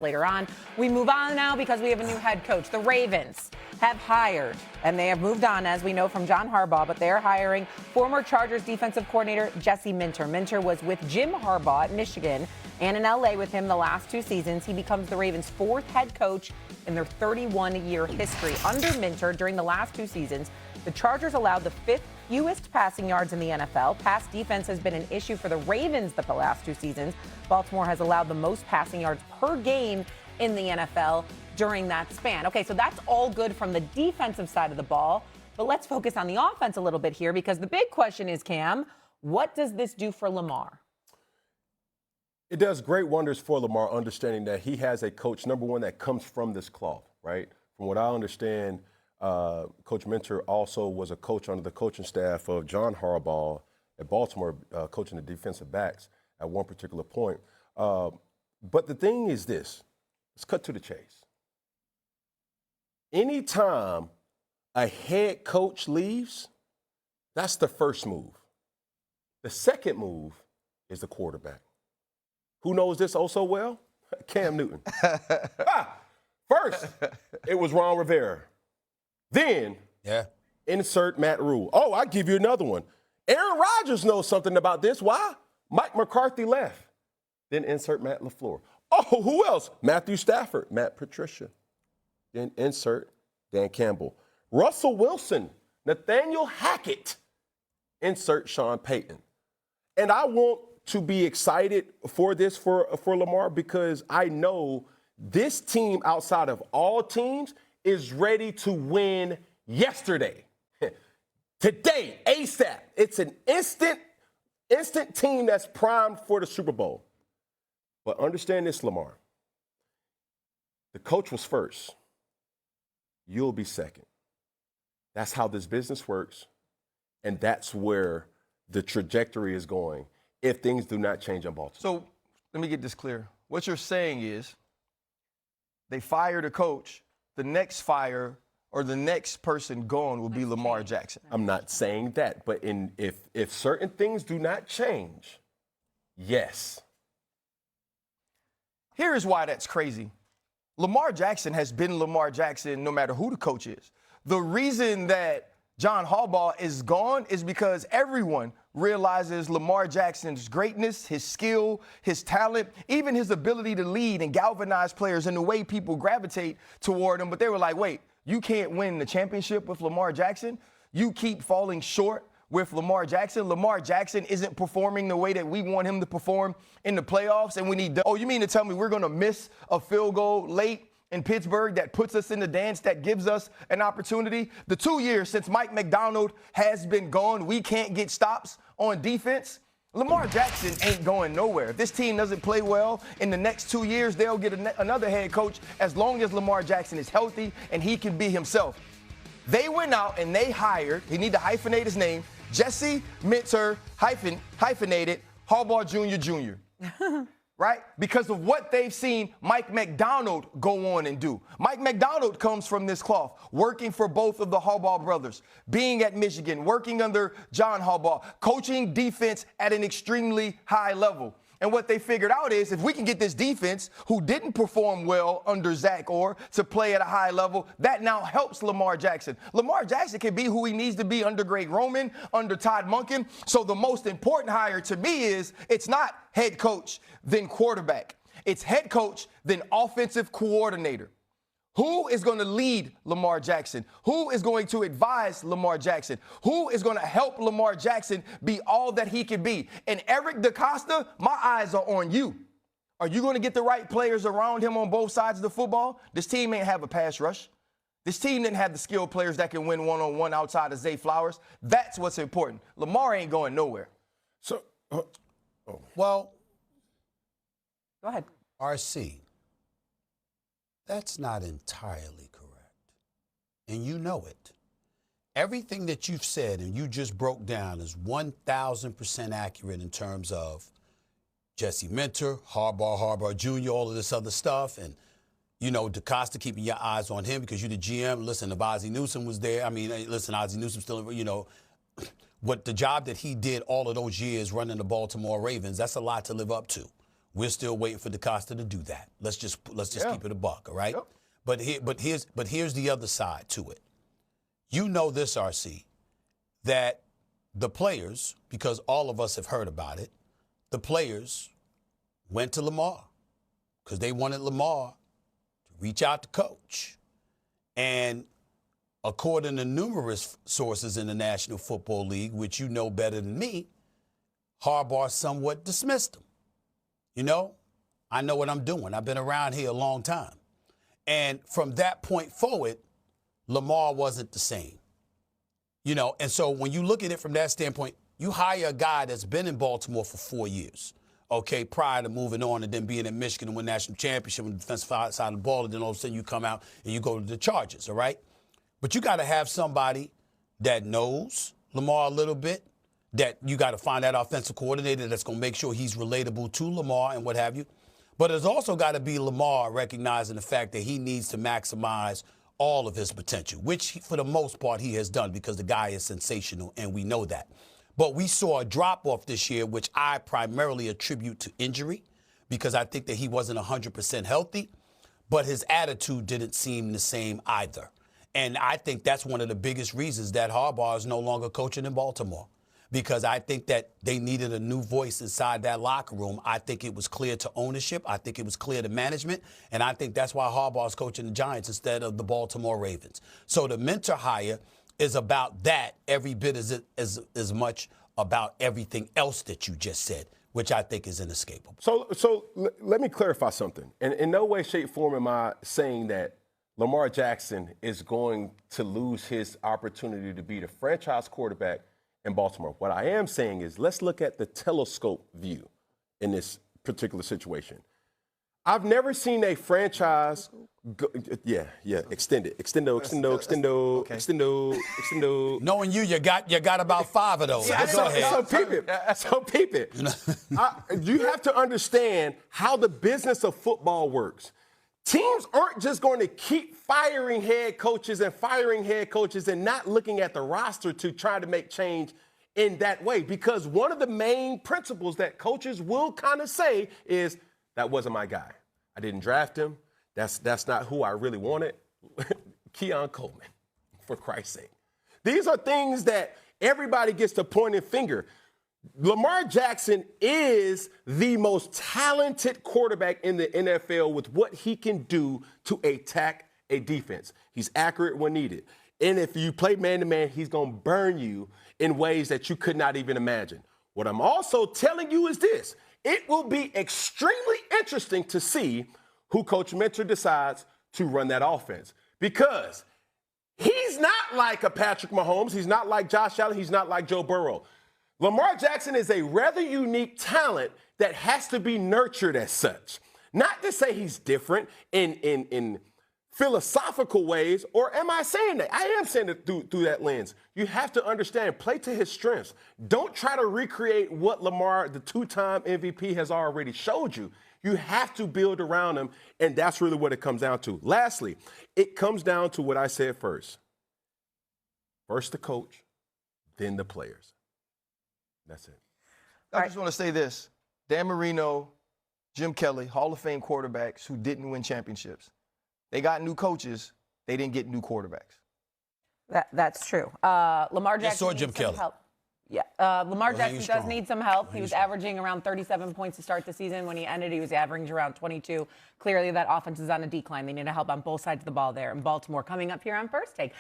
later on. We move on now because we have a new head coach. The Ravens have hired, and they have moved on, as we know, from John Harbaugh, but they're hiring former Chargers defensive coordinator Jesse Minter. Minter was with Jim Harbaugh at Michigan and in LA with him the last 2 seasons. He becomes the Ravens' 4th head coach in their 31-year history. Under Minter, during the last 2 seasons, the Chargers allowed the 5th fewest passing yards in the NFL. Pass defense has been an issue for the Ravens the last 2 seasons. Baltimore has allowed the most passing yards per game in the NFL during that span. Okay, so that's all good from the defensive side of the ball, but let's focus on the offense a little bit here, because the big question is, Cam, what does this do for Lamar? It does great wonders for Lamar, understanding that he has a coach, number one, that comes from this cloth, right? From what I understand, Coach Minter also was a coach under the coaching staff of John Harbaugh at Baltimore, coaching the defensive backs at one particular point. But the thing is this, let's cut to the chase. Anytime a head coach leaves, that's the first move. The second move is the quarterback. Who knows this oh so well? Cam Newton. First, it was Ron Rivera. Then, insert Matt Rule. Oh, I'll give you another one. Aaron Rodgers knows something about this. Why? Mike McCarthy left. Then insert Matt LaFleur. Oh, who else? Matthew Stafford, Matt Patricia. Then insert Dan Campbell. Russell Wilson, Nathaniel Hackett. Insert Sean Payton. And I want to be excited for this for Lamar, because I know this team, outside of all teams, is ready to win yesterday. Today, ASAP. It's an instant team that's primed for the Super Bowl. But understand this, Lamar. The coach was first. You'll be second. That's how this business works, and that's where the trajectory is going if things do not change in Baltimore. So let me get this clear. What you're saying is they fired a coach, the next fire or the next person gone will be Lamar Jackson. I'm not saying that, but if certain things do not change, yes. Here is why that's crazy. Lamar Jackson has been Lamar Jackson no matter who the coach is. The reason that John Harbaugh is gone is because everyone realizes Lamar Jackson's greatness, his skill, his talent, even his ability to lead and galvanize players and the way people gravitate toward him. But they were like, wait, you can't win the championship with Lamar Jackson? You keep falling short with Lamar Jackson. Lamar Jackson isn't performing the way that we want him to perform in the playoffs, and we need you mean to tell me we're going to miss a field goal late in Pittsburgh that puts us in the dance, that gives us an opportunity? The 2 years since Mike McDonald has been gone, we can't get stops on defense. Lamar Jackson ain't going nowhere. If this team doesn't play well in the next 2 years, they'll get another head coach as long as Lamar Jackson is healthy and he can be himself. They went out and they hired, he need to hyphenate his name, Jesse Minter, hyphenated, Harbaugh Jr. Right? Because of what they've seen Mike McDonald go on and do. Mike McDonald comes from this cloth, working for both of the Harbaugh brothers, being at Michigan, working under John Harbaugh, coaching defense at an extremely high level. And what they figured out is if we can get this defense, who didn't perform well under Zach Orr, to play at a high level, that now helps Lamar Jackson. Lamar Jackson can be who he needs to be under Greg Roman, under Todd Monken. So the most important hire to me is it's not head coach, then quarterback. It's head coach, then offensive coordinator. Who is going to lead Lamar Jackson? Who is going to advise Lamar Jackson? Who is going to help Lamar Jackson be all that he can be? And Eric DeCosta, my eyes are on you. Are you going to get the right players around him on both sides of the football? This team ain't have a pass rush. This team didn't have the skilled players that can win one-on-one outside of Zay Flowers. That's what's important. Lamar ain't going nowhere. So, well, Go ahead. RC. That's not entirely correct. And you know it. Everything that you've said and you just broke down is 1,000% accurate in terms of Jesse Minter, Harbaugh Jr., all of this other stuff. And, you know, DeCosta, keeping your eyes on him because you're the GM. Listen, if Ozzie Newsome was there, Ozzie Newsome still, you know, what the job that he did all of those years running the Baltimore Ravens, that's a lot to live up to. We're still waiting for DaCosta to do that. Let's just keep it a buck, all right? Yep. But here's the other side to it. You know this, RC, that the players, because all of us have heard about it, the players went to Lamar because they wanted Lamar to reach out to coach. And according to numerous sources in the National Football League, which you know better than me, Harbaugh somewhat dismissed him. You know, I know what I'm doing. I've been around here a long time. And from that point forward, Lamar wasn't the same. You know, and so when you look at it from that standpoint, you hire a guy that's been in Baltimore for 4 years, okay, prior to moving on and then being in Michigan and win national championship on the defensive side of the ball, and then all of a sudden you come out and you go to the Chargers, all right? But you got to have somebody that knows Lamar a little bit, that you got to find that offensive coordinator that's going to make sure he's relatable to Lamar and what have you. But it's also got to be Lamar recognizing the fact that he needs to maximize all of his potential, which for the most part he has done because the guy is sensational and we know that. But we saw a drop-off this year, which I primarily attribute to injury because I think that he wasn't 100% healthy, but his attitude didn't seem the same either. And I think that's one of the biggest reasons that Harbaugh is no longer coaching in Baltimore, because I think that they needed a new voice inside that locker room. I think it was clear to ownership. I think it was clear to management. And I think that's why Harbaugh is coaching the Giants instead of the Baltimore Ravens. So the mentor hire is about that every bit as much about everything else that you just said, which I think is inescapable. So let me clarify something. And in no way, shape, form am I saying that Lamar Jackson is going to lose his opportunity to be the franchise quarterback in Baltimore. What I am saying is let's look at the telescope view in this particular situation. I've never seen a franchise extendo. Knowing you got about 5 of those. Go ahead. So peep it. You have to understand how the business of football works. Teams aren't just going to keep firing head coaches and not looking at the roster to try to make change in that way. Because one of the main principles that coaches will kind of say is, that wasn't my guy. I didn't draft him. That's not who I really wanted. Keon Coleman, for Christ's sake. These are things that everybody gets to point a finger. Lamar Jackson is the most talented quarterback in the NFL with what he can do to attack a defense. He's accurate when needed. And if you play man-to-man, he's going to burn you in ways that you could not even imagine. What I'm also telling you is this. It will be extremely interesting to see who Coach Mentor decides to run that offense. Because he's not like a Patrick Mahomes. He's not like Josh Allen. He's not like Joe Burrow. Lamar Jackson is a rather unique talent that has to be nurtured as such. Not to say he's different in philosophical ways, or am I saying that? I am saying it through that lens. You have to understand, play to his strengths. Don't try to recreate what Lamar, the two-time MVP, has already showed you. You have to build around him, and that's really what it comes down to. Lastly, it comes down to what I said first. First the coach, then the players. That's it. I just want to say this. Dan Marino, Jim Kelly, Hall of Fame quarterbacks who didn't win championships. They got new coaches. They didn't get new quarterbacks. That's true. Lamar Jackson needs Jim some Kelly. help. Yeah, Lamar Jackson does need some help. He was averaging around 37 points to start the season. When he ended, he was averaging around 22. Clearly, that offense is on a decline. They need help on both sides of the ball there in Baltimore. Coming up here on First Take.